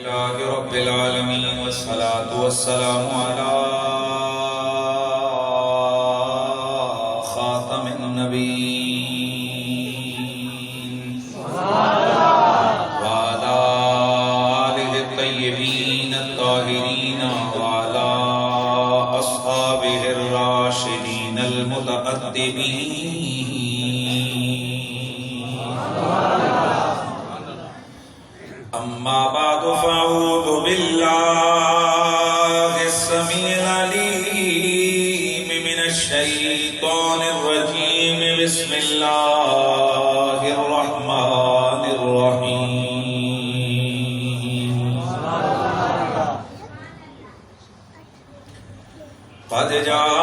لله رب العالمين والصلاة والسلام على خاتم النبيين وعلى آله الطيبين الطاهرين وعلى أصحابه الراشدين المتأدبين. أما بعد فأعوذ بالله السميع العليم من الشيطان الرجيم. بسم الله الرحمن الرحيم. قد جاءكم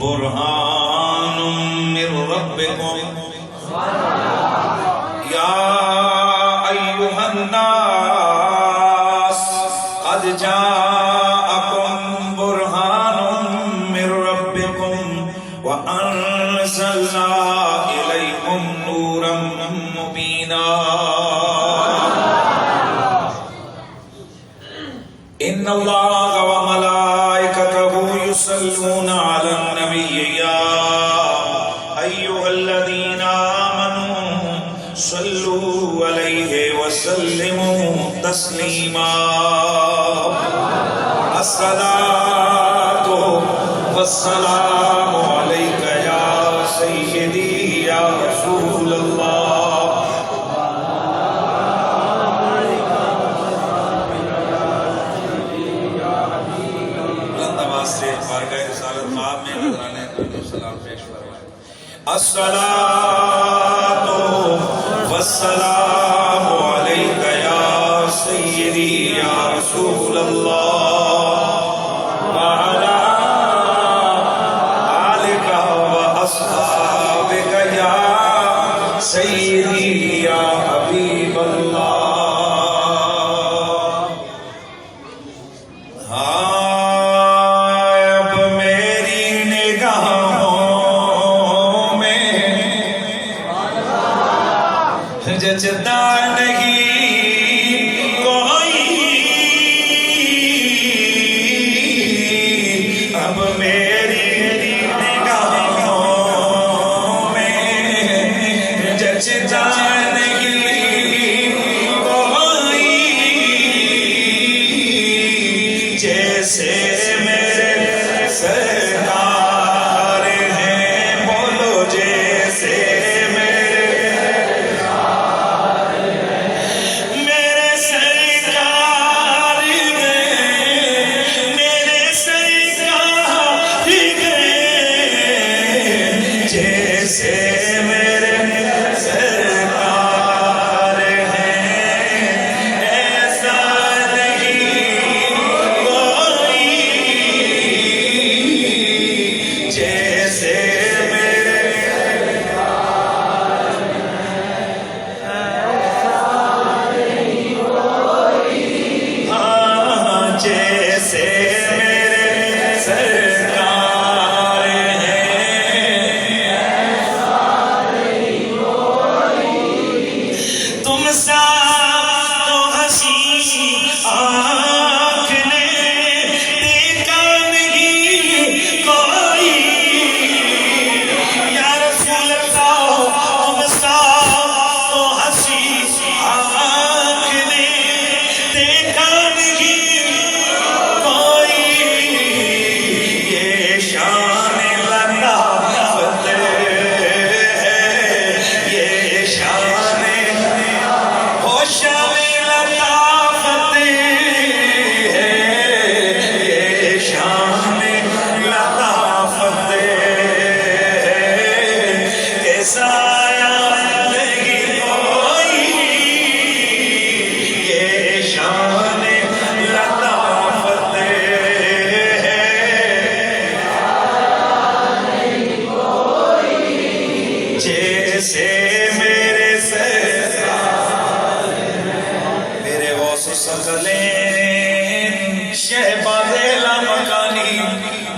برهان من ربكم يا أيها الناس قد جاءكم برهان من ربكم وأنزلنا إليكم نورا مبينا. إن الله وملائكته يصلون على النبي يا أيها الذين آمنوا صلوا عليه وسلموا تسليما. الصلاة والسلام عليك يا سيدي يا رسول الله. الصلاة والسلام عليك يا سيدي يا رسول الله وعلى آلك وأصحابك يا سيدي يا حبيب الله. جچتا نہیں کوئی اب میری نگاہوں میں جچتا نہیں کوئی جیسے میرے سرکار ہیں. بولو جیسے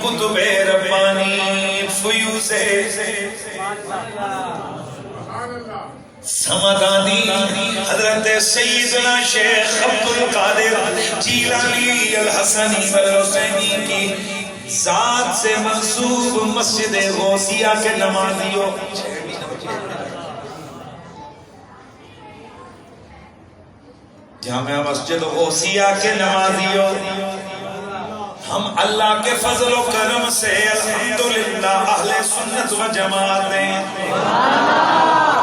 قطب ربانی فیوز سمدانی حضرت سیدنا شیخ عبد القادر جیلانی الحسنی والحسینی کی ذات سے منسوب مسجد غوثیہ کے نمازیوں، جامعہ مسجد غوثیہ کے نمازیوں، ہم اللہ کے فضل و کرم سے الحمدللہ اہل سنت و جماعت ہیں۔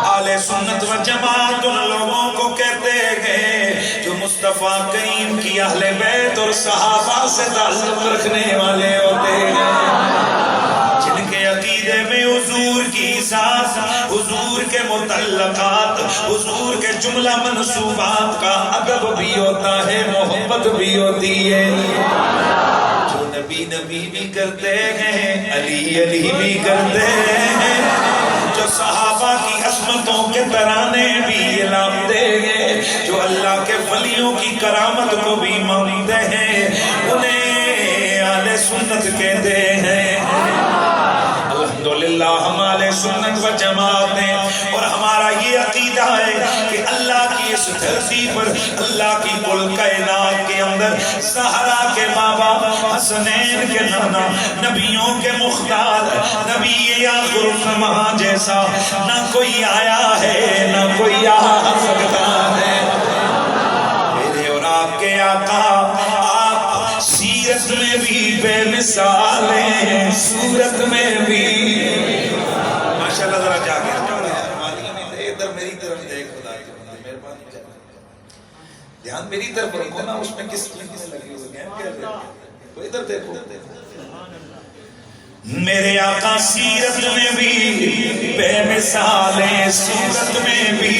اہل سنت و جماعت ان لوگوں کو کہتے ہیں جو مصطفیٰ کریم کی اہل بیت اور صحابہ سے تعلق رکھنے والے ہوتے ہیں، جن کے عقیدے میں حضور کی ذات، حضور کے متعلقات، حضور کے جملہ منصوبات کا ادب بھی ہوتا ہے، محبت بھی ہوتی ہے۔ جو نبی نبی بھی کرتے ہیں، علی علی بھی کرتے ہیں، جو صحابہ کی عظمتوں کے ترانے بھی لاتے ہیں، جو اللہ کے ولیوں کی کرامت کو بھی مانتے ہیں، انہیں اہل سنت کہتے ہیں۔ الحمدللہ ہم اہل سنت و جماعت ہیں، اور ہمارا یہ عقیدہ ہے کہ اللہ کی اس دھرتی پر، اللہ کی کل کائنات کے اندر، زہرا کے بابا، حسنین کے نانا، نبیوں کے مختار، نبی آخر الزمان جیسا نہ کوئی آیا ہے، نہ کوئی آ سکتا ہے۔ میرے اور آپ کے آقا، آپ سیرت میں بھی بے مثال ہیں، صورت میں بھی۔ ماشاءاللہ ذرا جاگے ادھر میری طرف دیکھ، خدا کی مہربانی کر، دھیان میری طرف رکھو نا، اس میں کس لگی ہوئی ہے، تو ادھر دیکھو۔ میرے آقا سیرت میں بھی بے مثال ہیں، صورت میں بھی۔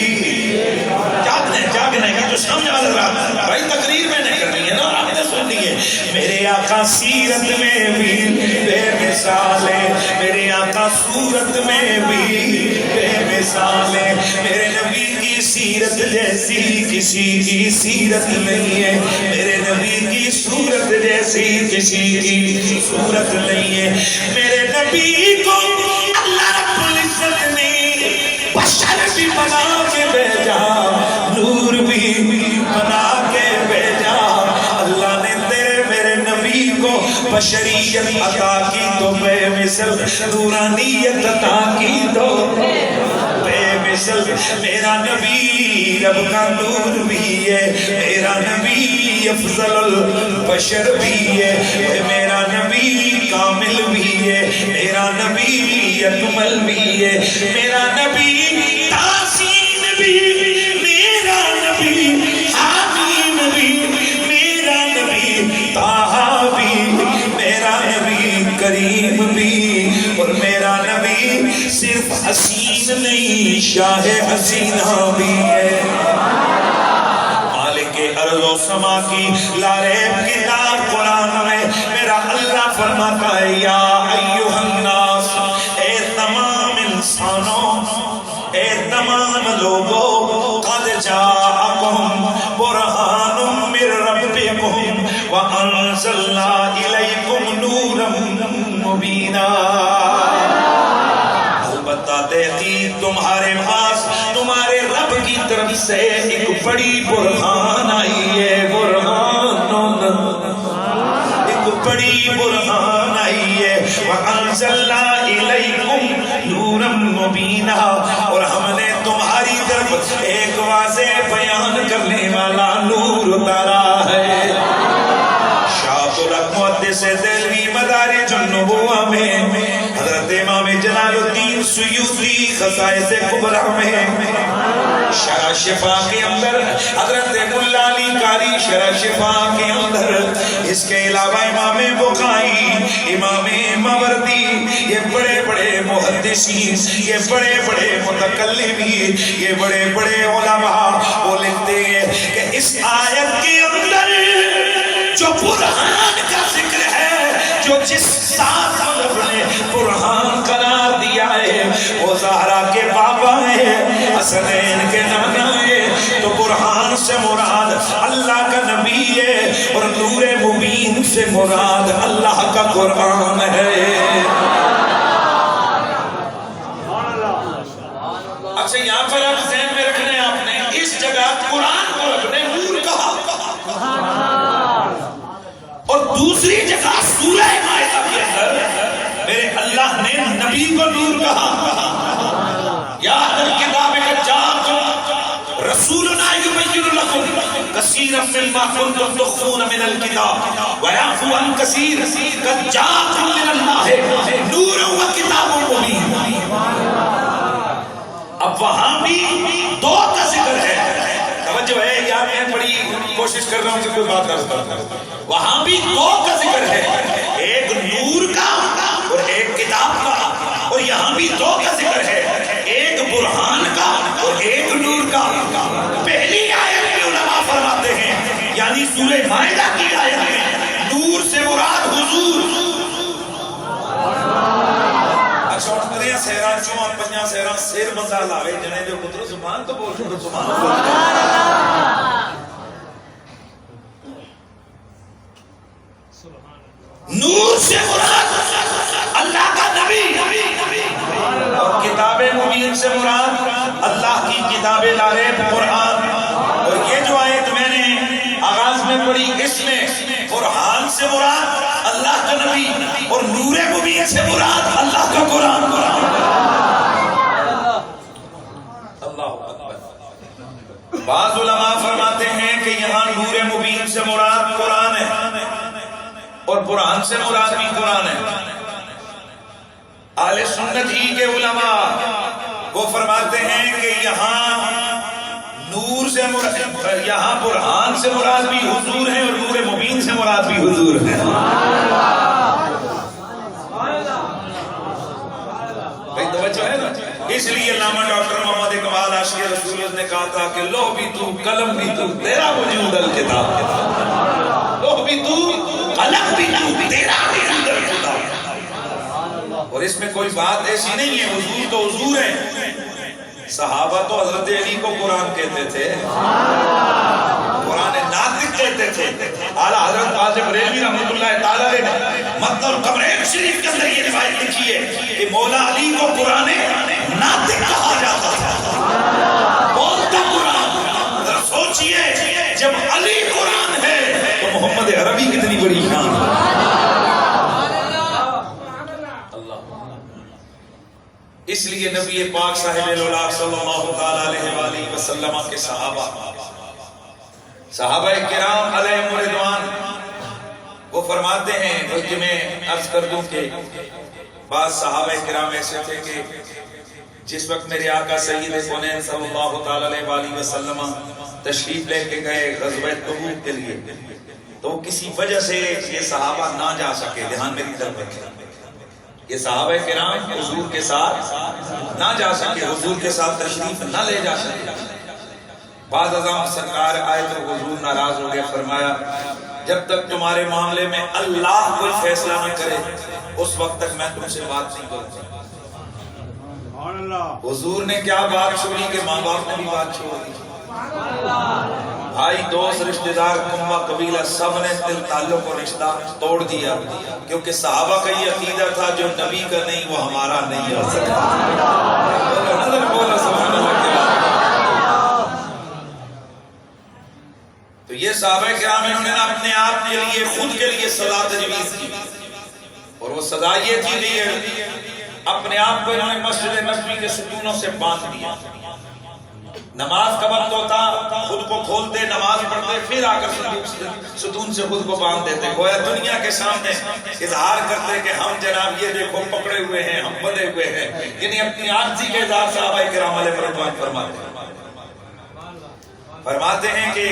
جاگنا یہ جو سامنے والا رہا بھائی، تقریر میں نہیں کرنی ہے نا، آپ نے سننی ہے۔ میرے آقا سیرت میں بھی بے مثال ہیں، میرے آقا صورت میں بھی بے مثال ہیں۔ میرے نبی کی سیرت جیسی کسی کی سیرت نہیں ہے، میرے نبی کی صورت جیسی کسی کی صورت نہیں ہے۔ میرے نبی کو اللہ رب العزت نے بشر بھی بنا کے بھیجا، نور بھی بنا کے بھیجا۔ اللہ نے تیرے میرے نبی کو بشریت عطا کی تو بے مثل، نورانیت عطا کی تو بے مثل۔ میرا نبی رب کا نور بھی ہے، میرا نبی افضل البشر بھی ہے، میرا نبی کامل بھی ہے، میرا نبی اکمل بھی ہے، میرا نبی تحسین بھی، میرا نبی حامیم بھی، میرا نبی طٰہٰ بھی، میرا نبی کریم بھی، اور میرا نبی صرف حسین نہیں، شاہ حسینہ بھی ہے۔ مالک ارض و سما کی لاریب کتاب قرآن میں میرا اللہ فرماتا ہے، یا ایھا الناس، اے تمام انسانوں، اے تمام لوگوں، قد جاءکم برہان من ربکم وانزلنا الیکم نورا مبینا۔ البتہ تحقیق تمہارے پاس تمہارے رب کی طرف سے ایک بڑی برہان آئی ہے، ایک بڑی برہان آئی ہے۔ وَأَنزَلْنَا إِلَيْكُمْ نُورًا مُبِينًا، اور ہم نے تمہاری طرف ایک واضح بیان کرنے والا نور اتارا ہے۔ شاہد الحق محدث دہلوی مدارج النبوہ میں، حضرت امام جلال الدین سیوطی خصائص کبریٰ میں، شرح شفا کے اندر حضرت ملا علی قاری شرح شفا کے اندر، اس کے علاوہ امام بخاری، امام ماوردی، یہ بڑے بڑے محدثین، یہ بڑے بڑے متکلمین، یہ بڑے بڑے علماء، وہ لکھتے ہیں کہ اس آیت کے اندر جو برہان کا ذکر ہے، جو جس ذات رب نے برہان قرار دیا ہے، وہ زہرا کے بابا ہے، حسنین کے نانا ہے، تو برہان سے مراد اللہ کا نبی ہے، اور نور مبین سے مراد اللہ کا قرآن ہے۔ اچھا یہاں پر آپ ذہن میں رکھنا ہے، آپ نے اس جگہ قرآن کو رب نے نور کہا، اور دوسری جگہ سورہ مائدہ کے اندر میرے اللہ نے نبی کو نور کہا. یا اہل کتاب قد جاءکم رسولنا یبین لکم کثیرا مما کنتم تخفون من الکتاب ویعفو عن کثیر قد جاءکم من اللہ نور و کتاب مبین. اب وہاں بھی دو کا ذکر ہے، توجہ ہے، یہاں میں بڑی کوشش کر رہا ہوں کہ کوئی بات نہ بتا. وہاں بھی دو کا ذکر ہے، ایک نور کا اور ایک کتاب کا، اور یہاں بھی دو کا ذکر ہے، ایک برہان کا اور ایک نور کا. پہلی آیت میں علماء فرماتے ہیں یعنی سورہ مائدہ کی آیت میں نور سے مراد حضور. سہران چوں پنجا سہران سیر بندہ لاوے جنے جو پتر زبان تو بول رہے زبان نور سے مراد اللہ کا نبی، اور کتاب مبین سے مراد اللہ کی کتاب لارے قرآن. اور یہ جو آیت میں نے آغاز میں پڑھی اس میں قرآن سے مراد اللہ کا نبی اور نور مبین سے مراد اللہ کا قرآن. بعض علماء فرماتے ہیں کہ یہاں نور مبین سے مراد قرآن ہے اور قرآن سے مراد بھی قرآن ہے. اہل سنت ہی کے علماء وہ فرماتے ہیں کہ یہاں نور سے مراد، یہاں قرآن سے مراد بھی حضور ہے اور نور مبین سے مراد بھی حضور ہے. توجہ ہے نا؟ اس لیے علامہ ڈاکٹر محمد اقبال عاشق رسول نے کہا تھا کہ لوح بھی تو قلم بھی تو تیرا وجود الکتاب. لوح بھی تو قلم بھی تو تیرا وجود الکتاب. اور اس میں کوئی بات ایسی نہیں ہے، حضور تو حضور ہے. صحابہ تو حضرت علی کو قرآن کہتے تھے، قرآن ناطق کہتے تھے. اعلیٰ حضرت قاسم بریلوی رحمۃ اللہ تعالیٰ نے متن القمرین شریف کے اندر یہ روایت لکھی ہے کہ مولا علی کو قرآن ناطق کہا جاتا تھا، بولتا قرآن. سوچئے جب علی قرآن ہے تو محمد عربی کتنی بڑی شان. اس لیے نبی پاک صاحب الولاء صلی اللہ علیہ وآلہ وسلم کے صحابہ کرام علیہم رضوان وہ فرماتے ہیں، بلکہ میں عرض کر دوں کہ بعض صحابہ کرام ایسے تھے کہ جس وقت میرے آقا سید کونین صلی اللہ علیہ وآلہ وسلم تشریف لے کے گئے غزوہ تبوک کے لیے، تو کسی وجہ سے یہ صحابہ نہ جا سکے. دھیان میری طرف رکھیں، یہ صحابہ کرام حضور کے ساتھ نہ جا سکے، حضور کے ساتھ تشریف نہ لے جا سکے. بعد ازاں سرکار آئے تو حضور ناراض ہو گیا، فرمایا جب تک تمہارے معاملے میں اللہ کوئی فیصلہ نہ کرے اس وقت تک میں تم سے بات نہیں کروں. حضور نے کیا بات چھوڑی کہ ماں باپ نے بھی بات چھوڑ دی، بھائی دوست رشتہ دار کنبہ قبیلہ سب نے دل تعلق اور رشتہ توڑ دیا، کیونکہ صحابہ کا یہ عقیدہ تھا جو نبی کا نہیں وہ ہمارا نہیں ہو سکتا. تو یہ صحابہ کرام انہوں نے اپنے آپ کے لیے خود کے لیے سزا تجویز کی، اور وہ سزا یہ تھی کہ اپنے آپ کو انہوں نے مسجد نبوی کے ستونوں سے باندھ دیا. نماز کا وقت ہوتا خود کو کھولتے، نماز پڑھتے، پھر آ کر ستون سے خود کو باندھ دیتے، گویا دنیا کے سامنے اظہار کرتے کہ ہم جناب یہ دیکھو پکڑے ہوئے ہیں، ہم بندھے ہوئے ہیں. یعنی اپنی عاجزی کے اظہار صحابہ کرام علیہ رضوان فرماتے ہیں کہ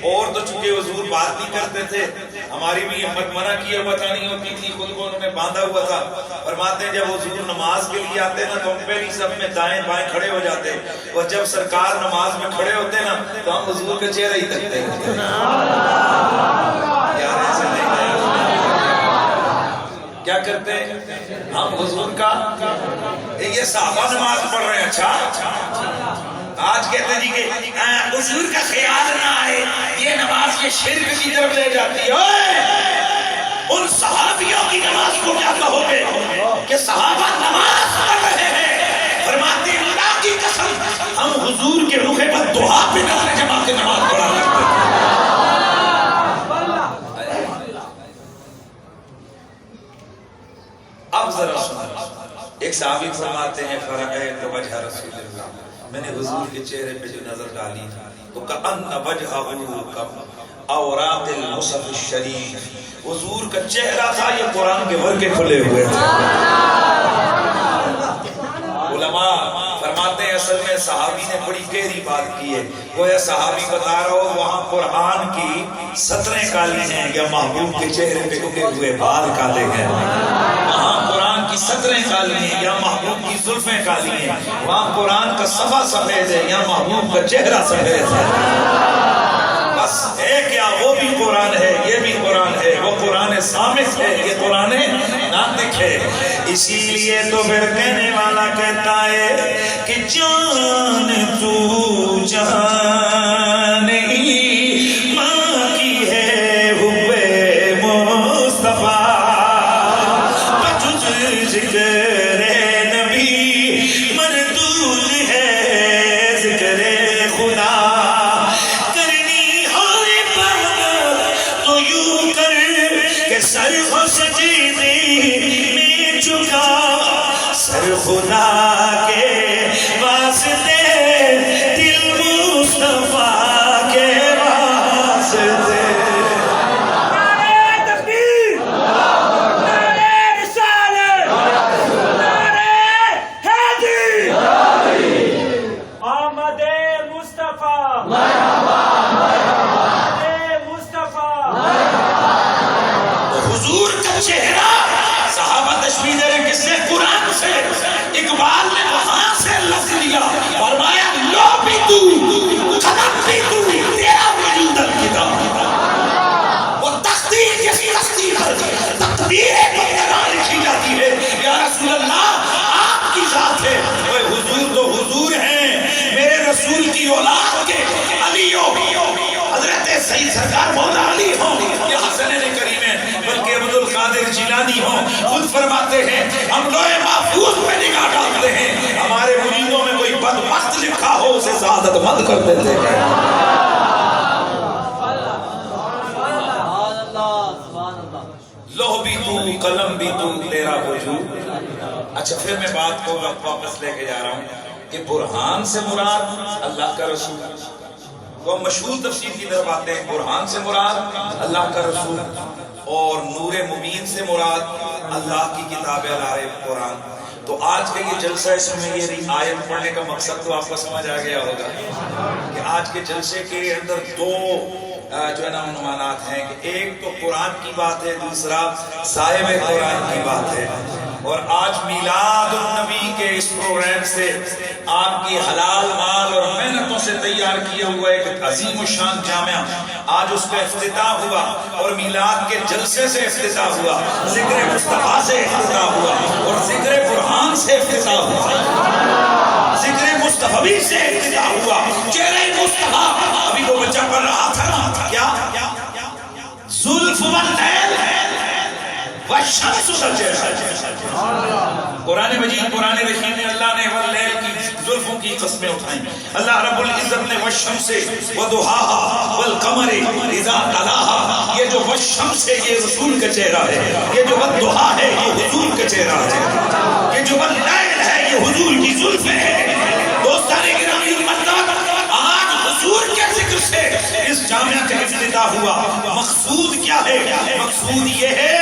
اور تو چونکہ حضور بات نہیں کرتے تھے، ہماری بھی ہمت منع کیا ہوا تھا، نہیں ہوتی تھی، خود کو انہوں نے باندھا ہوا تھا. فرماتے ہیں جب حضور نماز کے لیے آتے نا تو ہم پہلی صف میں دائیں بائیں کھڑے ہو جاتے، اور جب سرکار نماز میں کھڑے ہوتے نا تو ہم حضور کا چہرہ ہی تکتے ہیں. یار ایسے نہیں کیا کرتے ہم حضور کا، یہ صحابہ نماز پڑھ رہے ہیں. اچھا آج کہتے ہیں جی کہ حضور کا خیال نہ آئے، یہ نماز کے شرک کی طرف لے جاتی ہے. ان صحابیوں کی نماز کو کیا کہو گے کہ صحابہ نماز پڑھ رہے ہیں؟ فرماتے ہیں اللہ کی قسم ہم حضور کے رخ بددعا پہ نظر جما کے نماز پڑھا کرتے تھے. اب ذرا سنو، ایک صحابی فرماتے ہیں فرأیت وجہ رسول اللہ، میں نے حضور کے چہرے پہ جو نظر ڈالی تو کأن وجہہ اوراق المصحف الشریف، حضور کا چہرہ تھا یہ قرآن کے ورقے کھلے ہوئے تھے. علماء فرماتے ہیں اصل میں صحابی نے بڑی گہری بات کی ہے. گویا صحابی بتا رہا ہو وہاں قرآن کی سطریں کالی ہیں یا محبوب کے چہرے پہ اگے ہوئے بال کالے ہیں. وہاں قرآن کی سطریں کالی ہیں یا محبوب کی زلفیں کالی ہیں. وہاں قرآن کا صفحہ سفید ہے یا محبوب کا چہرہ سفید ہے. بس ہے کیا، وہ بھی قرآن ہے یہ بھی قرآن ہے. وہ قرآن صامت ہے یہ قرآن ناطق ہے. اسی لیے تو پھر کہنے والا کہتا ہے کہ جان تو جان ماں کی ہے ہوئے مصطفیٰ بجز ذکر نبی مردود ہے ذکر خدا. سر ہو سجدے میں جھکا سر خدا کے واسطے دل مصطفیٰ کے واسطے. نعرہ تکبیر، نعرہ رسالت، نعرہ حیدر، آمد مصطفیٰ، حضور کا چہرہ. صحابہ تشبیہ دے رہے کس سے؟ قرآن سے. اقبال نے وہاں سے لفظ لیا، فرمایا لو بھی تو قدم بھی تو تیرا وجود الکتاب. وہ تقدیر جس تقدیر پر تقدیر بندگان لکھی جاتی ہے. یا رسول اللہ آپ کی ذات ہے. حضور تو حضور ہیں، میرے رسول کی اولاد کے علی ہو، حضرت سید سرکار مولا علی ہو یا حسنین کریم ہیں، بلکہ عبد القادر جیلانی ہو. خود فرماتے ہیں ہم لوح محفوظ پہ نگاہ ڈالتے ہیں، ہمارے مریدوں میں کوئی بدبخت لکھا ہو اسے سعادت مند کر دیتے ہیں. لوح بھی تو قلم بھی تو تیرا وجود. اچھا پھر میں بات کو واپس لے کے جا رہا ہوں کہ برہان سے مراد اللہ کا رسول. وہ مشہور تفسیر کی طرف آتے ہیں. برہان سے مراد اللہ کا رسول اور نور مبین سے مراد اللہ کی کتاب الہی قرآن. تو آج کا یہ جلسہ اس میں یہ آیت پڑھنے کا مقصد تو آپ کو سمجھ آ گیا ہوگا کہ آج کے جلسے کے اندر دو جو ہے نا عنوانات ہیں کہ ایک تو قرآن کی بات ہے، دوسرا صاحب قرآن کی بات ہے. اور آج میلاد النبی کے اس پروگرام سے آپ کی حلال مال اور محنتوں سے تیار کیا ہوا ایک عظیم الشان جامعہ آج اس کا افتتاح ہوا اور میلاد کے جلسے سے افتتاح ہوا، ذکر مصطفیٰ سے افتتاح ہوا اور ذکر قرآن سے افتتاح ہوا، ذکر مصطفی سے افتتاح ہوا. چہرہ مصطفیٰ ابھی وہ بچہ پڑھ رہا تھا کیا زلف واللیل والشمس والچہرہ. قرآن مجید قرآن رحیم میں اللہ نے واللیل کی زلفوں کی قسمیں اٹھائیں. اللہ رب العزت نے والشمس وضحاہا والقمر اذا تلاہا، یہ جو والشمس ہے یہ رسول کا چہرہ ہے، یہ جو والضحا ہے یہ حضور کا چہرہ ہے، یہ جو واللیل ہے یہ حضور کی زلفیں ہیں. دوستان گرامی المرتبہ آج حضور کے ذکر سے اس جامعہ کا افتتاح ہوا. مقصود کیا ہے؟ مقصود یہ ہے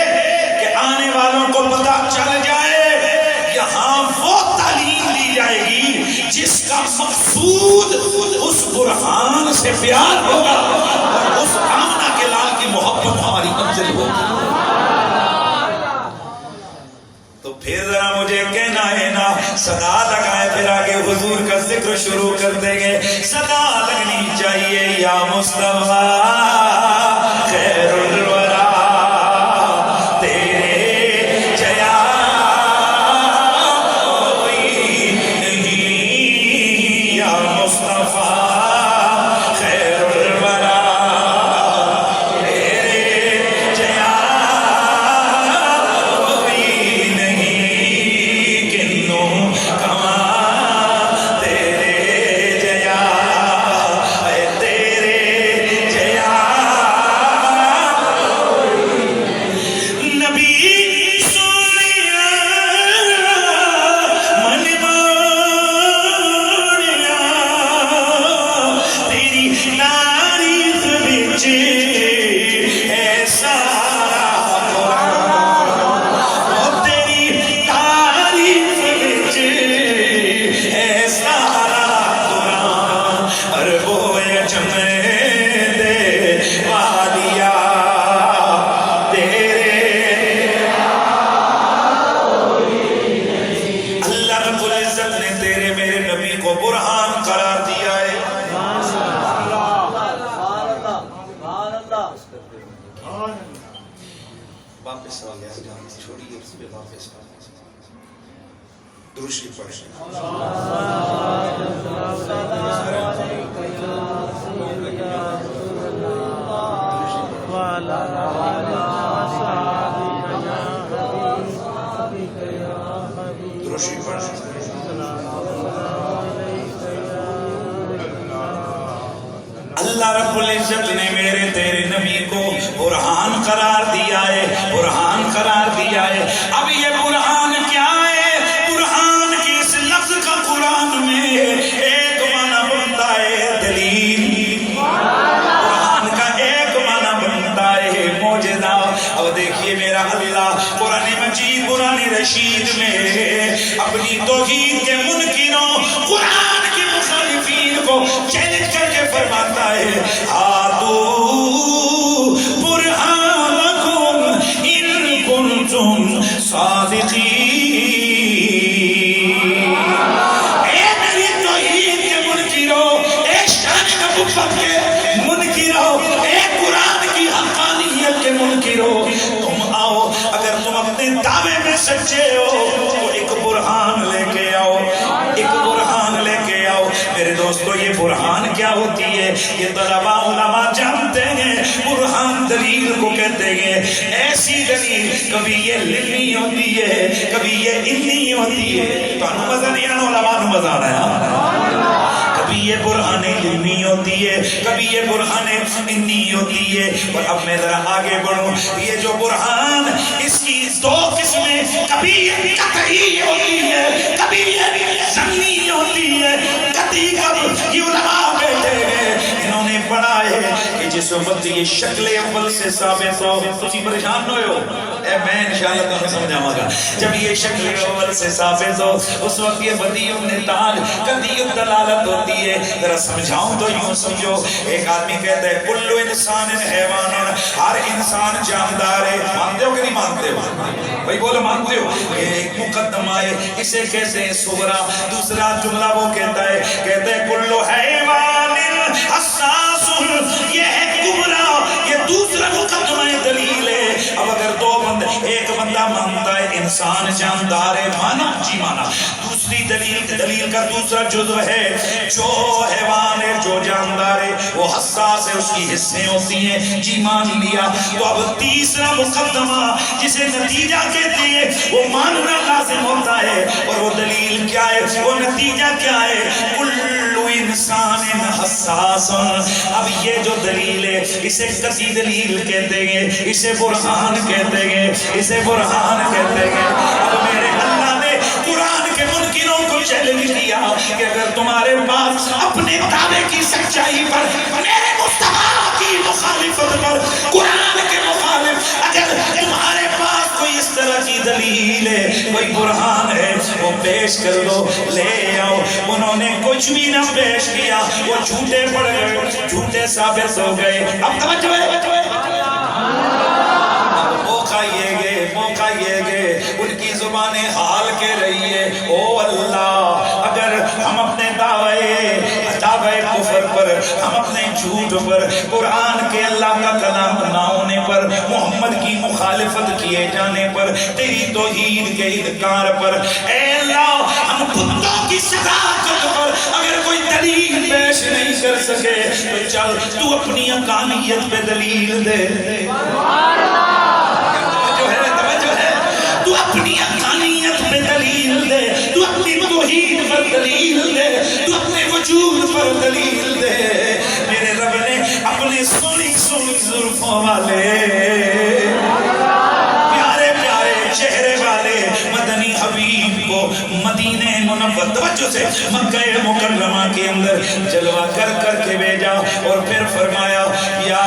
کہ آنے والوں کو پتہ چل جائے یہاں وہ تعلیم دی جائے گی جس کا مقصود اس برہان سے پیار ہوگا اور اس آمنہ کے لال کی محبت ہماری منزل ہوگی. تو پھر ذرا مجھے کہنا ہے نا، صدا لگائے پھر آگے حضور کا ذکر شروع کر دیں گے. صدا لگنی چاہیے یا مصطفیٰ خیر الورا درشی پڑھیں. درشی پڑھیں. اللہ رب العزت نے میرے تیرے نبی کو برہان قرار دیا ہے، برہان قرار دیا ہے. اب یہ برہان کیا ہے؟ برہان کی اس لفظ کا قرآن میں ایک معنی بنتا ہے دلیل، برہان کا ایک معنی بنتا ہے معجزہ. اب دیکھیے میرا اللہ قرآن مجید قرآن رشید میں اپنی توحید کے منکروں، قرآن کے مخالفین کو چیلنج کر کے فرماتا ہے ہاتو برہانکم ان کنتم صادقین. اے میری توحید کے منکروں، اے شان نبوت کے منکروں، اے قرآن کی حقانیت کے منکروں، تم آؤ، اگر تم اپنے دعوے میں سچے ہو تو ایک برہان لے کے آؤ، ایک برہان لے کے آؤ. میرے دوستو یہ برہان کیا ہوتی ہے؟ یہ طلباء علماء جانتے ہیں برہان دلیل کو کہتے ہیں. ایسی دلیل کبھی یہ لکھنی ہوتی ہے، کبھی یہ انی ہوتی ہے. تو مزہ نہیں آنا، علماء نے مزہ آنا ہے. کبھی یہ برہان علمی ہوتی ہے، کبھی یہ برہان انی ہوتی ہے. اور اب میں ذرا آگے بڑھوں. یہ جو برہان، اس کی دو قسمیں، کبھی یہ قطعی ہوتی ہے، کبھی یہ ظنی ہوتی ہے. قطعی کب؟ یہ علماء کہتے ہیں، انہوں نے پڑھا ہے کہ جس وقت یہ شکل اول سے ثابت ہو، تسی پریشان نہ ہو، اے میں انشاءاللہ تمہیں سمجھاؤں گا. جب یہ شکل اول سے ثابت ہو اس وقت یہ بدیع النتاج، قطعی الدلالت ہوتی ہے. ذرا سمجھاؤں تو یوں سمجھو. ایک آدمی کہتا ہے کل انسان حیوان، ہر انسان جاندار ہے. مانتے ہو کہ نہیں مانتے ہو؟ بھائی بولو مانتے ہو؟ یہ ایک مقدمہ ہے، اسے کہتے ہیں صغرا. دوسرا جملہ وہ کہتا ہے کل حیوان حساس، یہ ہے کبرا. یہ دوسرا مقدمہ دلیل ہے. اب اگر دو بندے، ایک بندہ مانتا ہے انسان جاندار ہے، مانا جی مانا. دوسری دلیل کا دوسرا جزو ہے جو حیوان ہے، جو جاندار ہے وہ حساس ہے، اس کی حصیں ہوتی ہیں، جی مان لیا. تو اب تیسرا مقدمہ جسے نتیجہ کہتے ہیں وہ ماننا لازم ہوتا ہے. اور وہ دلیل کیا ہے؟ وہ نتیجہ کیا ہے؟ کل انسان حساس. اب یہ جو دلیل ہے اسے قطعی دلیل کہتے ہیں، اسے برہان کہتے ہیں، اسے برہان کہتے ہیں. اب میرے اللہ نے قرآن کے منکروں کو چیلنج کیا کہ اگر تمہارے پاس اپنے دعوے کی سچائی پر، میرے مصطفیٰ کی مخالفت پر، قرآن کے مخالف اگر تمہارے پاس کوئی اس طرح کی دلیل ہے، کوئی برہان ہے، وہ پیش کر دو، لے آؤ. انہوں نے کچھ بھی نہ پیش کیا، وہ جھوٹے پڑ گئے، جھوٹے ثابت ہو گئے. اب توجہ ہے، موقع یہ گئے ان کی زبان حال کہہ رہی ہے او اللہ، اگر ہم اپنے دعوے کفر پر، ہم اپنے جھوٹ پر، قرآن کے اللہ کا کلام نہ ہونے پر، محمد کی مخالفت کیے جانے پر، تیری توحید کے انکار پر، اے اللہ ہم بتوں کی صداقت پر اگر کوئی دلیل پیش نہیں کر سکے تو چل تو اپنی حقانیت پہ دلیل دے. تو اپنی حقانیت پہ دلیل دے، تو اپنی توحید پر دلیل دے، تو اپنے وجود پر دلیل دے. میرے رب نے اپنے سونی سونی زلفوں والے، پیارے پیارے چہرے والے مدنی حبیب کو مدینہ منور، توجہ سے، مکہ مکرمہ کے اندر جلوہ کر کر کے بھیجا اور پھر فرمایا یا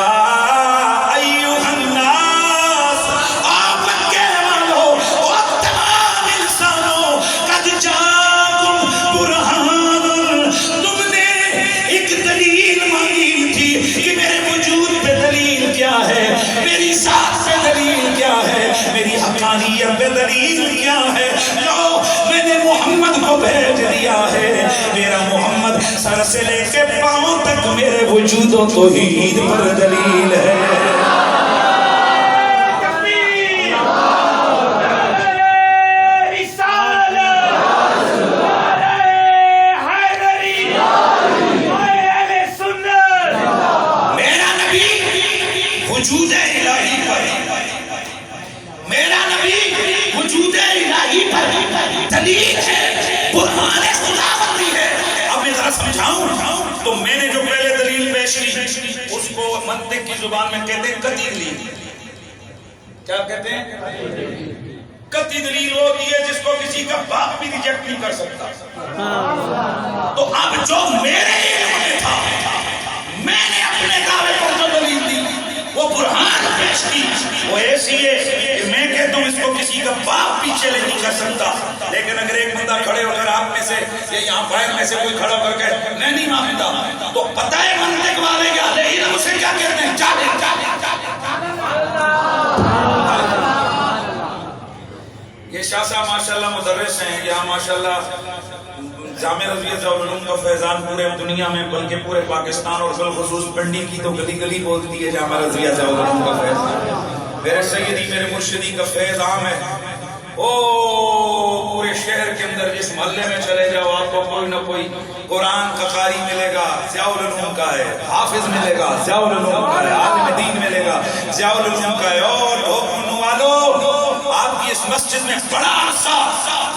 حقانیت پہ دلیل کیا ہے؟ لو میں نے محمد کو بھیج دیا ہے. میرا محمد سر سے لے کے پاؤں تک میرے وجود و توحید پر دلیل ہے. سمجھاؤں تو میں نے جو پہلے دلیل پیش کی اس کو منطق کی زبان میں کہتے ہیں قطعی دلیل. کیا کہتے ہیں؟ قطعی دلیل وہ ہوتی ہے جس کو کسی کا باپ بھی ریجیکٹ نہیں کر سکتا. تو اب جو میرے علم میں تھا میں نے اپنے دعوے پر جو دلیل دی وہ برہان پیش کی وہ ایسی ہے کہ میں کہتا ہوں اس کو کسی کا باپ بھی چیلنج نہیں کر سکتا. لیکن اگر ایک بندہ کھڑے ہو کر آپ میں سے یا یہاں باہر میں سے کوئی کھڑا ہو کر کہ میں نہیں مانتا تو پتہ ہے منطق والے کیا لیکن اسے کیا کہتے ہیں؟ یہ شاہ صاحب ماشاءاللہ مدرس ہیں. یہاں ماشاءاللہ جامعہ رضویہ العلوم کا فیضان پورے دنیا میں بلکہ پورے پاکستان اور بالخصوص پنڈی کی تو گلی گلی بولتی ہے جامعہ رضویہ العلوم کا فیضان. میرے سیدی میرے مرشدی کا فیض عام ہے. او پورے شہر کے اندر جس محلے میں چلے جاؤ آپ کو کوئی نہ کوئی قرآن کا قاری ملے گا ضیاء العلوم کا ہے, حافظ ملے گا ضیاء العلوم کا ہے, عالم دین ملے گا ضیاء العلوم کا ہے. اور حکم والو آپ کی اس مسجد میں بڑا عرصہ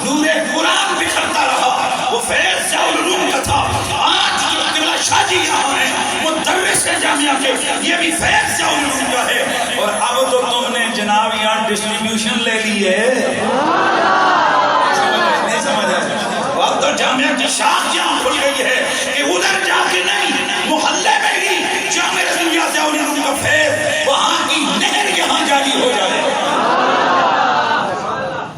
نور قرآن بکھرتا رہا وہ فیض ضیاء العلوم کا تھا. آج جو قبلہ شاہ جی یہاں ہیں مدرس ہے جامعہ کے یہ بھی فیض ضیاء العلوم کا ہے. اور اب تو تم نے جناب یہاں ڈسٹریبیوشن لے لی ہے. نہیں سمجھ آیا؟ اب تو جامعہ کی شاخ یہاں کھل گئی ہے کہ ادھر جا کے نہیں محلے میں ہی جامعہ رضویہ ضیاء العلوم کا فیض وہاں کی نہر یہاں جاری ہو جائے.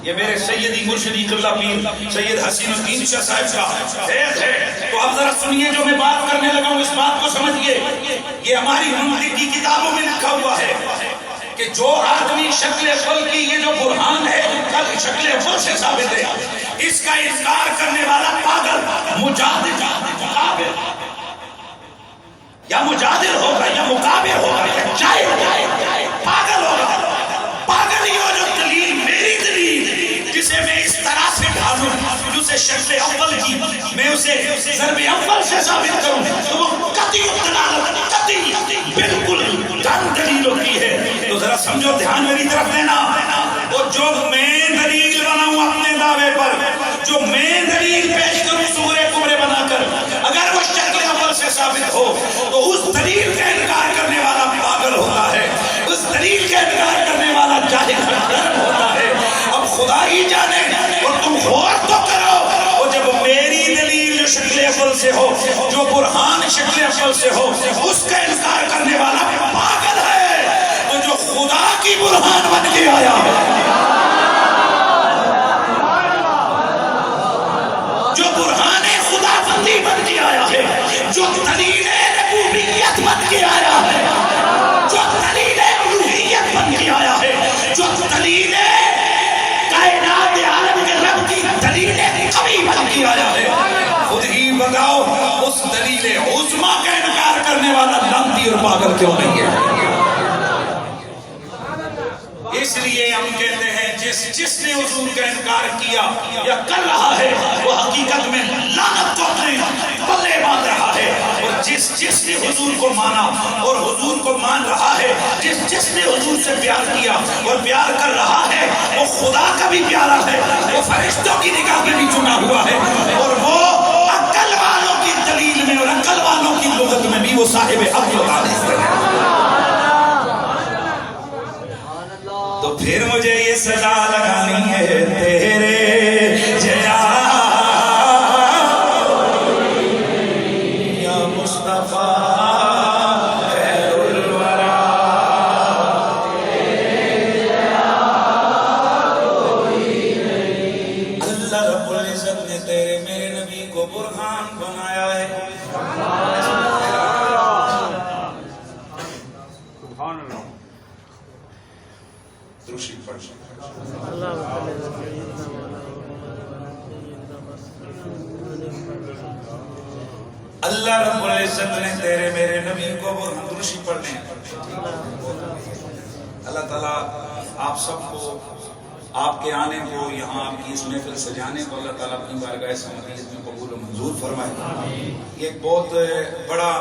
یہ میرے سیدی مرشدی قبلہ پیر سید حسین الدین شاہ صاحب کا فیض ہے. تو اب ذرا سنیے جو میں بات کرنے لگا ہوں اس بات کو سمجھیے. یہ ہماری منطق کی کتابوں میں لکھا ہوا ہے کہ جو آدمی شکل اول کی یہ جو برہان ہے کل شکل اول سے ثابت ہے اس کا انکار کرنے والا پاگل مجادل یا مجادل ہوگا یا مقابل ہوگا یا جاہل ہوگا پاگل ہوگا. پاگل ہی ہو جو دلیل میری دلیل جسے میں اس طرح سے ڈھالوں جسے شکل اول کی میں اسے ضرب اول سے ثابت کروں تو وہ قطعی دلالت قطعی بالکل دن دلیل ہوتی ہے. تو ذرا سمجھو دھیان میری طرف دینا. اور جو میں دلیل بناؤں اپنے دعوے پر جو میں دلیل پیش کروں سورہ کبرے بنا کر اگر وہ شکل اول سے ثابت ہو تو اس دلیل کا انکار کرنے والا پاگل ہوتا ہے, اس دلیل کا انکار کرنے والا جاہل ہوتا ہے. اب خدا ہی جانے اور تم غور تو کرو اور جب میری دلیل جو شکل اول سے ہو جو برہان شکل اول سے ہو اس کا انکار کرنے والا پاگل ہے تو جو خدا کی برہان بن کے آیا جو برہان خدا بندی بن کے آیا ہے جو دلیل ربوبیت بن کے آیا ہے جو دلیل الوہیت بن کے آیا ہے جو دلیل کائنات عالم کے رب کی دلیل قوی بن کے آیا ہے. خود ہی بتاؤ اس دلیل عظمیٰ کا انکار کرنے والا لعنتی اور پاگل کیوں نہیں ہے؟ اس لیے ہم کہتے ہیں جس نے حضور کا انکار کیا یا کر رہا ہے وہ حقیقت میں لعنت کو اپنے پلے باندھ رہا ہے. اور جس نے حضور کو مانا اور حضور کو مان رہا ہے جس نے حضور سے پیار کیا اور پیار کر رہا ہے وہ خدا کا بھی پیارا ہے وہ فرشتوں کی نگاہ میں بھی چنا ہوا ہے اور وہ عقل والوں کی دلیل میں اور عقل والوں کی لغت میں بھی وہ صاحب عقل و دانش ہے. تو پھر مجھے یہ سزا لگانی ہے تیرے جیا یا مصطفیٰ خیر الورا اللہ رب العزت نے تیرے میرے نبی کو برہان بنایا ہے. اللہ رب العزت نے تیرے میرے نبی کو برہان درشی پڑھنے. اللہ تعالیٰ آپ سب کو آپ کے آنے کو یہاں آپ کی اس محفل سجانے کو اللہ تعالیٰ اپنی بارگاہ سماویت میں قبول و منظور فرمائے. یہ ایک بہت بڑا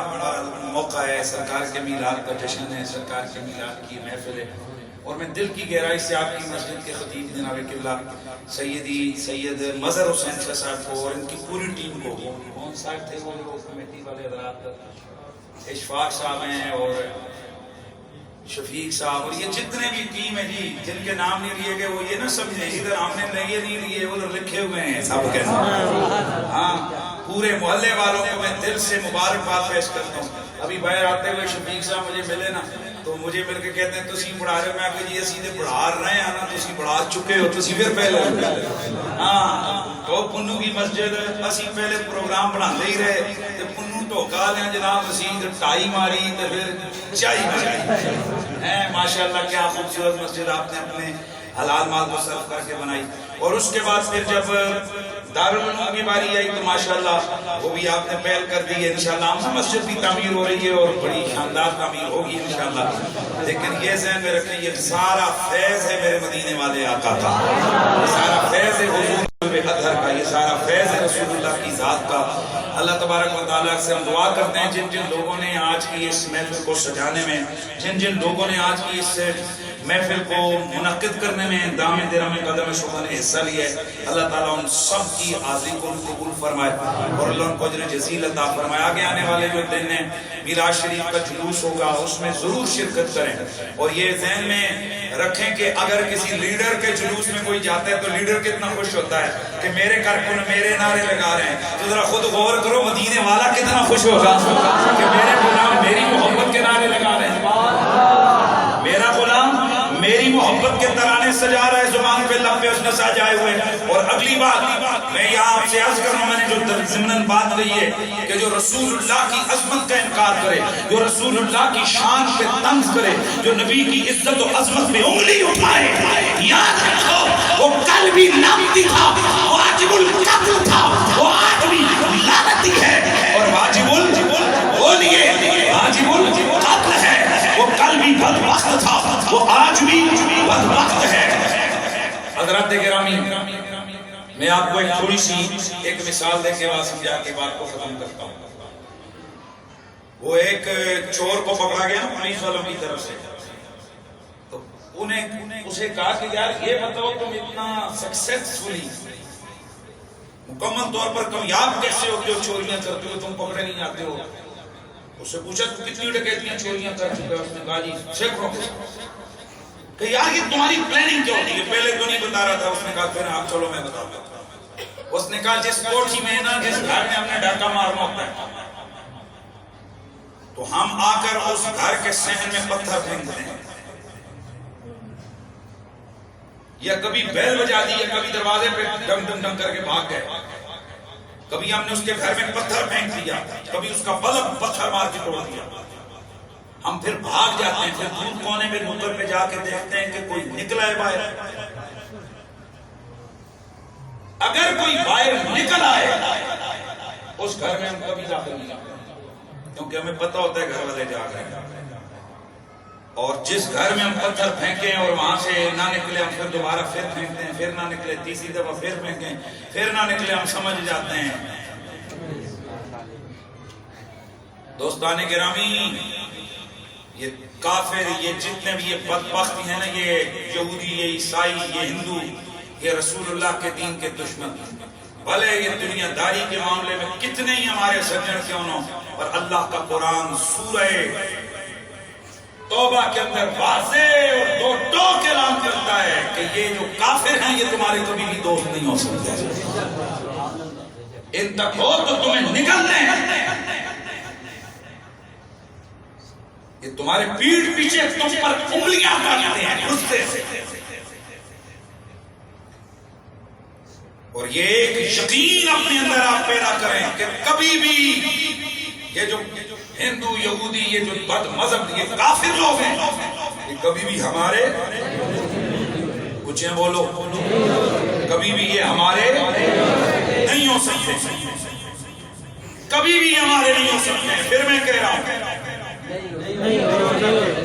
موقع ہے. سرکار کے میلاد کا جشن ہے, سرکار کے میلاد کی محفل ہے. اور میں دل کی گہرائی سے آپ کی مسجد کے خطیب جناب قبلہ سید مظہر حسین شاہ صاحب کو اور ان کی پوری ٹیم کو، کون صاحب تھے وہ کمیٹی والے حضرات، اشفاق صاحب ہیں اور شفیق صاحب اور یہ جتنے بھی ٹیم ہے جی، جن کے نام نہیں لیے گئے وہ یہ نہ سمجھیں ادھر ہم نے یہ نہیں لیے ادھر لکھے ہوئے ہیں سب کے نام۔ ہاں پورے محلے والوں کو میں دل سے مبارکباد پیش کرتا ہوں۔ ابھی باہر آتے ہوئے شفیق صاحب مجھے ملے نا تو مجھے مل کے کہتے ہیں تسی پڑھا رہے ہو، میں کہ جی سیدھے پڑھا رہے ہیں نا، تسی پڑھا چکے ہو، تسی پھر پہلے ہاں تو پنو کی مسجد اسی پہلے پروگرام بنا لے ہی رہے تو پنو ٹوکا لیں جناب، اسی ٹائی ماری تو پھر چائی ماری۔ ماشاءاللہ کیا خوبصورت مسجد آپ نے اپنے حلال مال کو صرف کر کے بنائی۔ اور اس کے بعد پھر جب دارالعلوم کی باری آئی تو ماشاءاللہ وہ بھی آپ نے پہل کر دی ہے، انشاءاللہ ہم مسجد بھی تعمیر ہو رہی ہے اور بڑی شاندار تعمیر ہوگی انشاءاللہ۔ لیکن یہ ذہن میں رکھیں یہ سارا فیض ہے میرے مدینے والے آقا کا، یہ سارا فیض ہے حضور اطہر کا، یہ سارا فیض ہے رسول اللہ کی ذات کا۔ اللہ تبارک و تعالیٰ سے ہم دعا کرتے ہیں جن جن لوگوں نے آج کی اس محفل کو سجانے میں، جن جن لوگوں نے آج کی اس محفل کو منعقد کرنے میں دام درہم قدم شبہ نے حصہ لیا ہے، اللہ تعالیٰ ان سب کی حاضری کو قبول فرمائے اور اللہ ان کو اجر جزیل عطا فرمائے۔ آگے آنے والے جو دن ہیں میلاد شریف کا جلوس ہوگا اس میں ضرور شرکت کریں اور یہ ذہن میں رکھیں کہ اگر کسی لیڈر کے جلوس میں کوئی جاتا ہے تو لیڈر کتنا خوش ہوتا ہے کہ میرے کارکن میرے نعرے لگا رہے ہیں، تو ذرا خود غور کرو مدینے والا کتنا خوش ہوگا کہ میرے غلام میری محبت کے نعرے لگا رہے ہیں، میرا غلام میری محبت کے ترانے سجا رہا ہے، زبان پہ لب پہ اس نے سجائے ہوئے۔ اور اگلی بات میں یہاں آپ سے عرض کروں، میں نے جو ضمناً بات کہی ہے کہ جو رسول اللہ کی عظمت کا انکار کرے، جو رسول اللہ کی شان پہ طنز کرے، جو نبی کی عزت و عظمت پہ انگلی اٹھائے، یاد رکھو وہ کل بھی لعنتی تھا، واجب القتل تھا، وہ آج بھی لعنتی ہے اور واجب القتل ہے۔ وہ کل بھی بدبخت تھا، وہ آج بھی بدبخت ہے۔ حضرات گرامی میں آپ کو ایک تھوڑی سی ایک مثال دے کے بعد سمجھا کے بات کو ختم کرتا ہوں۔ وہ ایک چور کو پکڑا گیا پولیس والوں کی طرف سے، تو انہیں اسے کہا کہ یار یہ بتاؤ تم اتنا سکسیسفلی مکمل طور پر کامیاب کیسے ہوتے ہو، چوریاں کرتے ہو، تم پکڑے نہیں جاتے ہو؟ اس سے پوچھا تو کتنی ڈکیتیاں چوریاں کر چکا ہے؟ اس نے کہا جی سینکڑوں کے ساتھ۔ کہ یار یہ تمہاری پلاننگ کیا ہوتی ہے؟ پہلے تو نہیں بتا رہا تھا۔ اس نے کہا پھر آپ چلو میں بتاؤں گا۔ اس نے کہا جس کوٹھی میں نا جس گھر میں ہم نے ڈاکہ مارنا ہوتا ہے تو ہم آ کر اس گھر کے صحن میں پتھر پھینکتے ہیں، یا کبھی بیل بجا دی، یا کبھی دروازے پہ ڈنگ ڈنگ ڈنگ کر کے بھاگ گئے، کبھی ہم نے اس کے گھر میں پتھر پھینک دیا، کبھی اس کا بلب پتھر مار کے توڑ دیا۔ ہم پھر بھاگ جاتے ہیں، پھر دودھ کونے میں نکر پہ جا کے دیکھتے ہیں کہ کوئی نکلا ہے باہر۔ اگر کوئی باہر نکل آئے اس گھر میں ہم کبھی داخل نہیں جاتے کیونکہ ہمیں پتہ ہوتا ہے گھر والے جاگ رہے ہیں، اور جس گھر میں ہم پتھر پھینکیں اور وہاں سے نہ نکلے ہم پھر دوبارہ پھر پھینکتے ہیں، پھر نہ نکلے تیسری دفعہ پھر پھینکیں، پھر نہ نکلے ہم سمجھ جاتے ہیں۔ دوستان گرامی یہ کافر، یہ جتنے بھی یہ بدبخت ہیں نا، یہ یہودی، یہ عیسائی، یہ ہندو، یہ رسول اللہ کے دین کے دشمن، بھلے یہ دنیا داری کے معاملے میں کتنے ہی ہمارے سجن کیوں نہ، اور اللہ کا قرآن سورہ توبہ کے اندر واضح اور دو ٹوک اعلان کرتا ہے کہ یہ جو کافر ہیں یہ تمہارے کبھی بھی دوست نہیں ہو سکتے، ان تک ہو تو تمہیں نکلنے ہیں، یہ تمہارے پیٹھ پیچھے تم پر انگلیاں کرتے ہیں غصے سے، اور یہ ایک یقین اپنے اندر آپ پیدا کریں کہ کبھی بھی یہ جو ہندو، یہودی، یہ جو بد مذہب، یہ کافر لوگ ہیں، یہ کبھی بھی ہمارے، کچھ ہیں بولو، کبھی بھی یہ ہمارے نہیں ہو سکتے، کبھی بھی ہمارے نہیں ہو سکتے۔ پھر میں کہہ رہا ہوں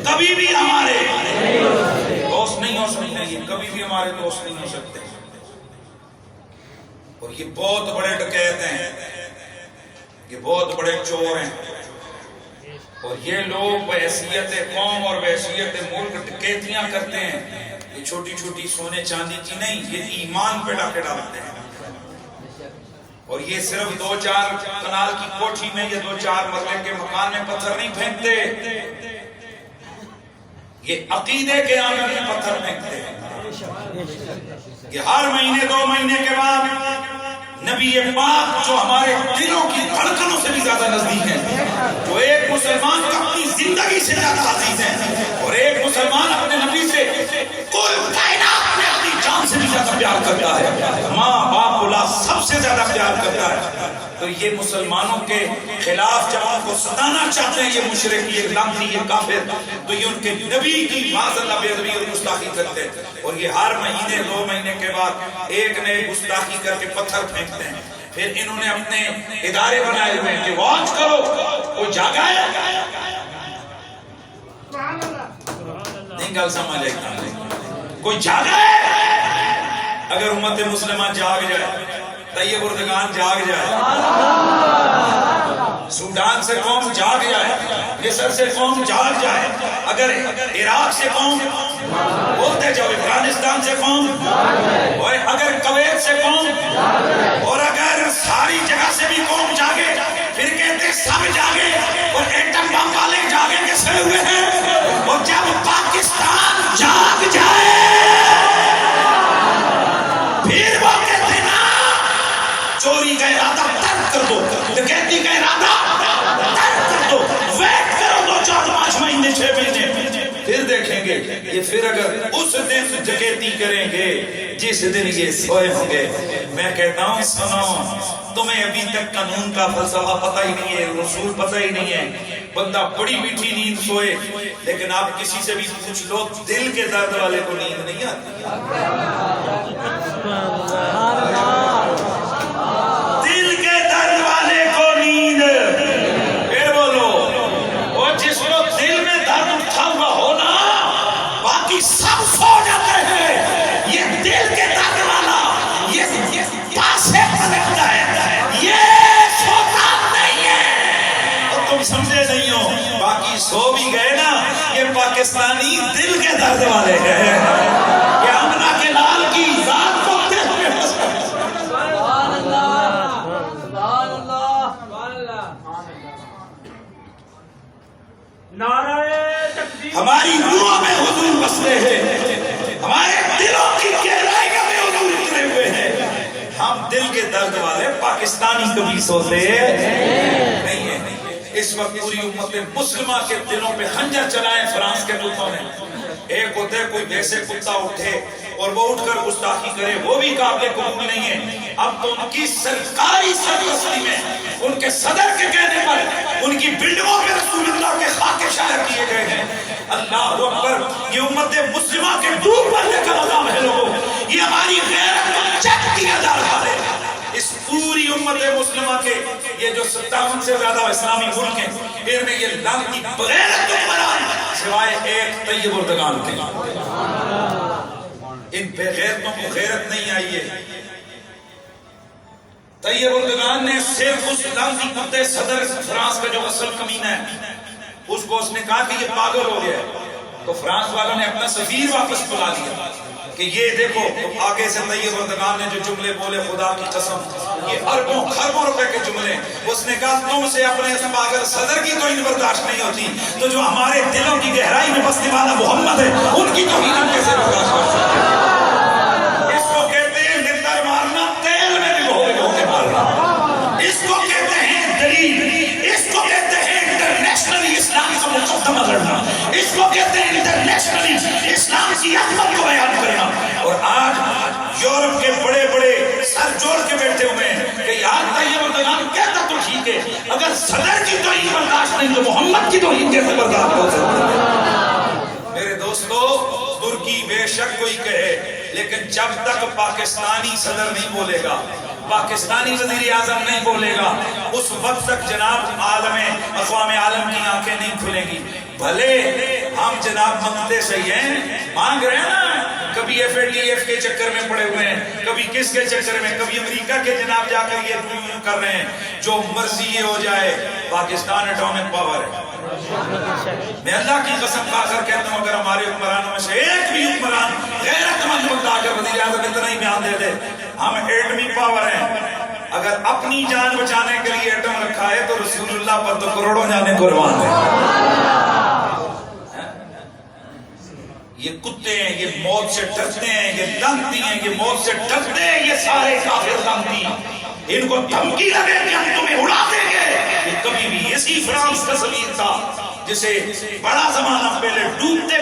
کبھی بھی ہمارے دوست نہیں ہو سکتے، یہ کبھی بھی ہمارے دوست نہیں ہو سکتے، اور یہ بہت بڑے ڈکیت ہیں، یہ بہت بڑے چور ہیں، اور یہ لوگ بحیثیت قوم اور بحیثیت ملک ڈکیتیاں کرتے ہیں، یہ چھوٹی چھوٹی سونے چاندی کی نہیں، یہ ایمان پہ ڈاکے ڈالتے ہیں۔ اور یہ صرف 2-4 کنال کی کوٹھی میں یا 2-4 مرلے کے مکان میں پتھر نہیں پھینکتے، یہ عقیدے کے آنگن میں پتھر پھینکتے ہیں۔ یہ ہر مہینے 2 مہینے کے بعد نبی پاک جو ہمارے دلوں کی دھڑکنوں سے بھی زیادہ نزدیک ہیں، جو ایک مسلمان کا اپنی زندگی سے زیادہ عزیز ہیں، اور ایک مسلمان اپنے نبی سے کل کائنات میں اپنی جان سے بھی زیادہ پیار کرتا ہے، ماں باپ اولاد سب سے زیادہ پیار کرتا ہے، تو یہ مسلمانوں کے خلاف جب ان کو ستانا چاہتے ہیں، یہ مشرک، یہ لعنتی، یہ کافر، تو یہ ان کے نبی کی معاذ اللہ بے ادبی اور گستاخی کرتے ہیں، اور یہ ہر مہینے 2 مہینے کے بعد ایک نئے گستاخی کر کے پتھر پھینکتے ہیں۔ پھر انہوں نے اپنے ادارے بنائے ہوئے ہیں کہ واچ کرو، کوئی جاگا ہے؟ نہیں گل سمجھ آئی؟ کوئی جاگا ہے؟ اگر امت مسلمہ جاگ جائے، طیب اردگان جاگ جائے، سوڈان سے قوم جاگ جائے، مصر سے قوم جاگ جائے، اگر عراق سے قوم، بولتے جاؤ، افغانستان سے قوم، اور اگر کویت سے قوم، اور اگر ساری جگہ سے بھی قوم جاگے، پھر کہتے سب جاگے، اور ایٹم بم والے جاگے کے سڑے ہوئے ہیں، اور جب پاکستان جاگ جائے پھر وہ کہتے نا چوری کا ارادہ ترک کر دو، ڈکیتی کا ارادہ ترک کر دو، ویٹ کرو 2-4-5 مہینے 6 مہینے، پھر دیکھیں گے یہ، پھر اگر اس دن ڈکیتی کریں گے جس دن یہ سوئے ہوں گے۔ میں کہتا ہوں سنو، تمہیں ابھی تک قانون کا فلسفہ پتہ ہی نہیں ہے، رسول پتہ ہی نہیں ہے، بندہ بڑی میٹھی نیند سوئے، لیکن آپ کسی سے بھی پوچھ لو دل کے درد والے کو نیند نہیں آتی، دل کے درد والے کو نیند، پھر بولو، اور جس کو دل میں درد اٹھا ہوا ہونا باقی سب سو جاتے ہیں، یہ دل کے درد والا یہ پاسے پلٹتا ہے، یہ سوتا نہیں ہے، اور تم سمجھے نہیں ہو، باقی سو بھی گئے نا، یہ پاکستانی دل کے درد والے ہیں، یہ امنا کے لال کی ذات کو دیکھ میں سبحان اللہ، سبحان اللہ، سبحان اللہ، نعرہ تکبیر، ہماری روحوں میں حضور بستے ہیں، ہمارے دلوں کی گہرائیوں میں حضور اترے ہوئے ہیں، ہم دل کے درد والے پاکستانی کبھی سوتے نہیں ہیں۔ اس وقت پوری امت مسلمہ کے دلوں پہ خنجر چلائے فرانس کے ملکوں نے، ایک ہوتے کوئی ویسے کتا اٹھے اور وہ اٹھ کر گستاخی کرے، وہ بھی قابل قبول نہیں ہے، اب تو ان کی سرکاری سرپرستی میں، ان کے صدر کے کہنے پر، ان کی بلڈنگوں پہ رسول اللہ کے خاکے شائع کیے گئے ہیں۔ اللہ اکبر، یہ امت مسلمہ کے ڈوب مرنے کا مقام ہے لوگوں، یہ ہماری غیرت کو چیک کیا جا رہا ہے۔ اس پوری امت مسلمہ کے یہ جو 57 سے زیادہ اسلامی ملک ہیں، ان میں یہ لعنتی بغیرت حکمران سوائے ایک طیب اردگان کے، ان بے غیرتوں کو غیرت نہیں آئی ہے۔ طیب اردگان نے صرف اس لعنتی کتے صدر فرانس کا جو اصل کمینہ ہے، اس کو اس نے کہا کہ یہ پاگل ہو گیا ہے، تو فرانس والوں نے اپنا سفیر واپس بلا لیا کہ یہ دیکھو آگے سے طیب اردگان نے جو جملے بولے خدا کی قسم یہ اربوں خربوں روپے کے جملے، اس نے کہا تم سے اپنے اس پاگل صدر کی توہین برداشت نہیں ہوتی تو جو ہمارے دلوں کی گہرائی میں بسنے والا محمد ہے ان کی توہین ہم کیسے برداشت کر سکتے ہیں؟ اس کو کہتے ہیں نندر مارنا، تیل میں بھگو کے مارنا، اس کو کہتے ہیں دلیل، اس کو کہتے ہیں انٹرنیشنلی اسلام کا مقدمہ لڑنا، اس کو کہتے ہیں انٹرنیشنلی اسلام کی عظمت کو بیان کرنا۔ اور آج یورپ کے بڑے بڑے سر جوڑ کے بیٹھے ہوئے ہیں کہ یار طیب اردگان کہتا تو ٹھیک ہے، اگر صدر کی توہین برداشت نہیں تو محمد کی توہین کیسے برداشت ہو سکتی ہے؟ میرے دوستو، ترکی بے شک کوئی کہے، لیکن جب تک پاکستانی صدر نہیں بولے گا، پاکستانی وزیر اعظم نہیں بولے گا، اس وقت تک جناب عالم اقوام عالم کی آنکھیں نہیں کھلیں گی۔ بھلے ہم جناب منگتے صحیح ہیں، مانگ رہے ہیں نا، کبھی FATF کے چکر میں پڑے ہوئے ہیں، کبھی کس کے چکر میں، کبھی امریکہ کے جناب جا کر یہ کر رہے ہیں، جو مرضی یہ ہو جائے، پاکستان اٹامک پاور ہے۔ میں اللہ کی قسم کھا کر کہتا ہوں، اگر ہمارے حکمرانوں میں سے ایک بھی حکمران غیرت مند بندہ آ کر وزیر اعظم اتنا ہی بیان دے دے ہم ایٹمی پاور ہیں، اگر اپنی جان بچانے کے لیے ایٹم رکھا ہے تو رسول اللہ پر تو کروڑوں جانے قربان ہیں۔ یہ کتے ہیں، یہ موت سے ڈرتے ہیں، یہ لانتی ہیں، یہ موت سے ڈرتے ہیں، یہ سارے کافر لانتی ہیں، ان کو دھمکی لگے کہ ہم تمہیں اڑا دیں گے۔ یہ کبھی بھی اسی فرانس کا ضمیر تھا جسے بڑا زمانہ پہلے ڈوبتے،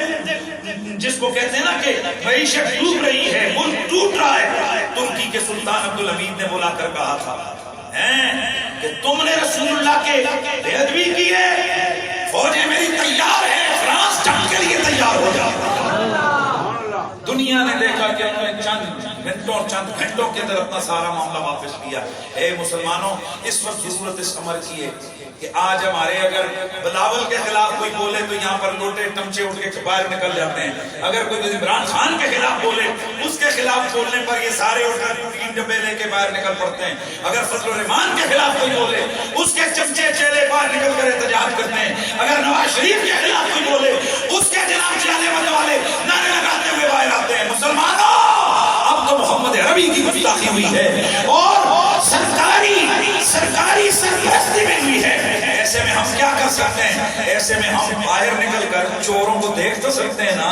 جس کو کہتے ہیں نا کہ معیشت ڈوب رہی ہے، ملک ٹوٹ رہا ہے، ترکی کے سلطان عبدالحمید نے بلا کر کہا تھا کہ تم نے رسول اللہ کے بے ادبی کی ہے، فوجیں میری تیار ہے، فرانس جنگ کے لیے تیار ہو جائے۔ دنیا نے دیکھا کہ انہوں نے چند گھنٹوں کے اندر اپنا سارا معاملہ واپس کیا۔ اے مسلمانوں، اس وقت ضرورت اس عمر کی ہے کہ آج ہمارے اگر بلاول کے خلاف کوئی بولے تو یہاں پر لوٹے ٹمچے اٹھ کے باہر نکل جاتے ہیں، اگر کوئی عمران خان کے خلاف بولے اس کے خلاف بولنے پر یہ سارے اٹھ کر تین ڈبے لے کے باہر نکل پڑتے ہیں، اگر فضل الرحمان کے خلاف کوئی بولے اس کے چمچے چیلے باہر نکل کر احتجاج کرتے ہیں، اگر نواز شریف کے خلاف کوئی بولے اس کے جناب چلانے والے نعرے لگاتے ہوئے باہر آتے ہیں۔ مسلمانوں، اب تو محمد عربی کی گستاخی ہوئی ہے اور سرکاری سرپرستی میں ہوئی ہے، ایسے میں ہم کیا کر سکتے ہیں؟ ایسے میں ہم باہر نکل کر چوروں کو دیکھ تو سکتے ہیں نا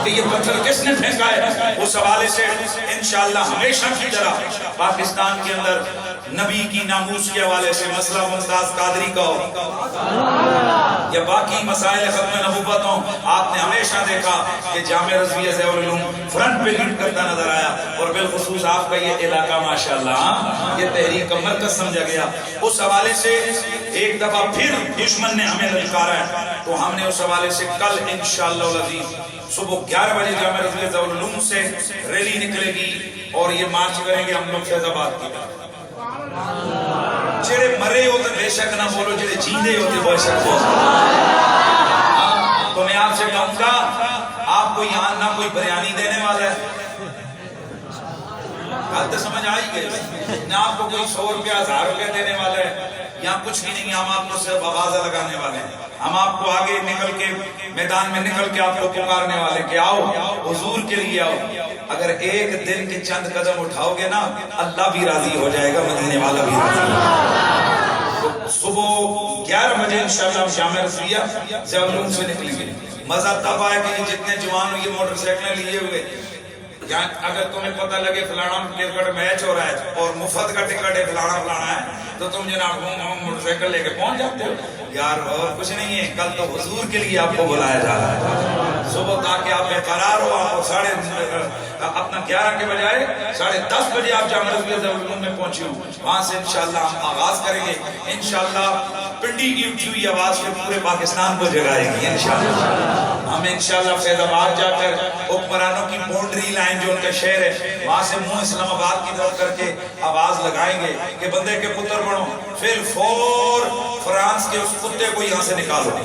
کہ یہ پتھر کس نے پھینکا ہے۔ اس حوالے سے انشاءاللہ ہمیشہ کی طرح پاکستان کے اندر نبی کی ناموس کے حوالے سے مسئلہ ممتاز قادری کا ہو یا باقی مسائل ختم نبوت ہوں، آپ نے ہمیشہ دیکھا کہ جامعہ رضویہ ضیاء العلوم فرنٹ پہ لیڈ کرتا نظر آیا، اور بالخصوص آپ کا یہ علاقہ ماشاءاللہ یہ تحریک کا مرکز سمجھا گیا۔ اس حوالے سے ایک دفعہ پھر دشمن نے ہمیں للکارا ہے، تو ہم نے اس حوالے سے کل انشاءاللہ العزیز صبح 11 بجے جامعہ رضویہ ضیاء العلوم سے ریلی نکلے گی اور یہ مارچ کریں گے ہم لوگ فیض آباد کی طرف۔ جڑے مرے ہوتے بے شک نہ بولو، جڑے جیندے ہوتے بے شک بولو۔ تو میں آپ سے کہوں گا، آپ کو یہاں نہ کوئی بریانی دینے والا ہے، بات تو سمجھ آئی گئی، نہ آپ کو کوئی 100 روپیہ 1000 روپیہ دینے والا ہے، یہاں کچھ بھی نہیں، ہم آپ کو صرف آوازہ لگانے والے ہیں، ہم آپ کو آگے نکل کے میدان میں نکل کے آپ کو پکارنے والے کہ آؤ حضور کے لیے آؤ۔ اگر ایک دن کے چند قدم اٹھاؤ گے نا، اللہ بھی راضی ہو جائے گا، مدینے والا بھی راضی ہو جائے گا۔ صبح 11 بجے انشاءاللہ ہم جامعہ رضویہ ضیاء العلوم سے نکلیں گے۔ مزہ تب آئے کہ جتنے جوان یہ موٹر سائیکلیں لیے ہوئے، اگر تمہیں پتہ لگے فلانا کرکٹ میچ ہو رہا ہے اور مفت کا ٹکٹ ہے فلانا ہے، تو تم جناب موٹر سائیکل لے کے پہنچ جاتے ہو۔ یار اور کچھ نہیں ہے، کل تو حضور کے لیے آپ کو بلایا جا رہا ہے، صبح تاکہ آپ بےقرار ہو، آپ اپنا 11 کے بجائے 10:30 بجے آپ جامعہ رضویہ ضیاء العلوم میں پہنچے ہوں، وہاں سے انشاءاللہ ہم آغاز کریں گے۔ انشاءاللہ پنڈی کی اٹھی ہوئی آواز سے پورے پاکستان کو جگائے گی انشاءاللہ۔ ہم انشاءاللہ فیض آباد جا کر حکمرانوں کی باؤنڈری لائن جو ان کا شہر ہے وہاں سے منہ اسلام آباد کی طرف کر کے آواز لگائیں گے کہ بندے کے پتر بنو، پھر فور فرانس کے اس کتے کو یہاں سے نکالو،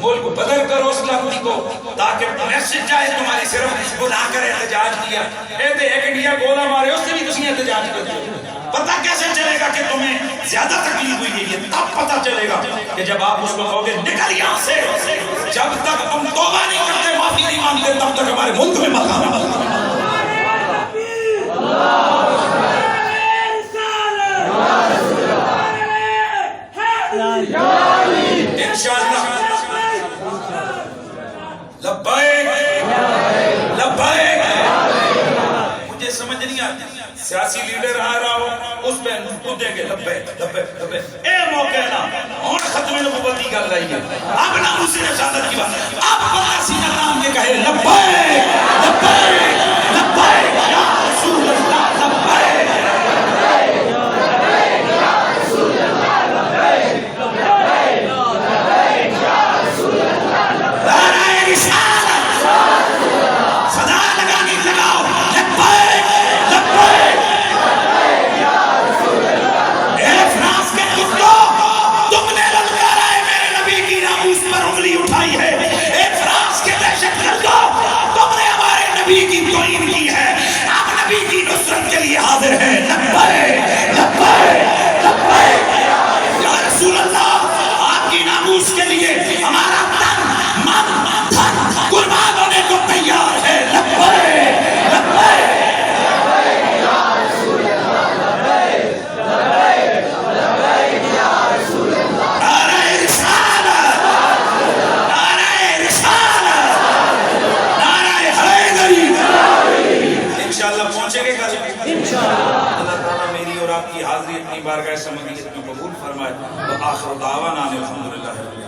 ملک بدل کرو اس لڑکی کو، تاکہ میسج جائے تمہاری صرف بلا کر احتجاج کیا، ایک انڈیا گولا مارے اس سے بھی تسی احتجاج کرتے ہو۔ پتہ کیسے چلے گا کہ تمہیں زیادہ تکلیف ہوئی ہے؟ یہ تب پتہ چلے گا کہ جب آپ اس کو کہو گے نکل یہاں سے، جب تک تم توبہ نہیں کرتے، معافی نہیں مانگتے، تب تک ہمارے ملک میں مت آنا۔ انشاءاللہ لبیک لبیک۔ مجھے سمجھ نہیں آتی، سیاسی لیڈر آ رہا ہو اس پہ کودیں گے لبیک لبیک لبیک، اے موقع نا اور ختم نبوت کی گل رہی ہے، اب نہ اسی رسالت کی بات، اب بڑا سینہ تام کے کہے لبیک لبیک لبیک یا رسول اللہ، لبیک لبیک یا رسول اللہ، لبیک لبیک لبیک یا رسول اللہ، نعرہ رسالت، صدا لگانی لگاؤ، لبیک لبیک لبیک یا رسول اللہ۔ اے فرانس کے کتوں، تم نے للکارا ہے میرے نبی کی ناموس پر انگلی پہنچے گے کل اللہ تعالیٰ میری اور آپ کی حاضری اپنی بارگاہ سمجھیت میں قبول فرمائے. وآخر دعوانا الحمدللہ.